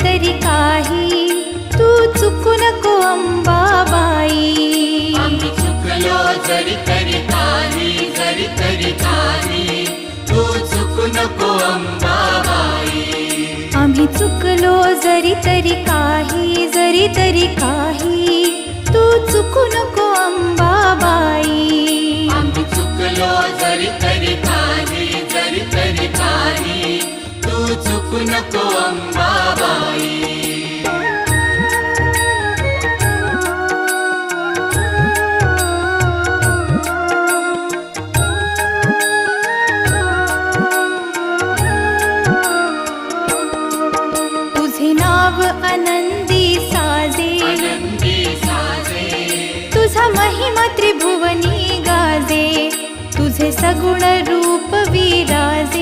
तरी काही, तू चुकू नको अंबाबाई. आम्ही चुकलो जरी तरी काही, जरी तरी काही, तू चुकू नको अंबाबाई. आम्ही चुकलो जरी तरी काही, जरी तरी काही, तू चुकू नको अंबाबाई. आम्ही चुकलो जरी तरी काही, जरी तरी काही, तू चुकू नको अंबाबाई. तुझे नाव आनंदी साजे, आनंदी साजे, तुझा महिमा त्रिभुवनी गाजे, तुझे सगुण रूप विराजे.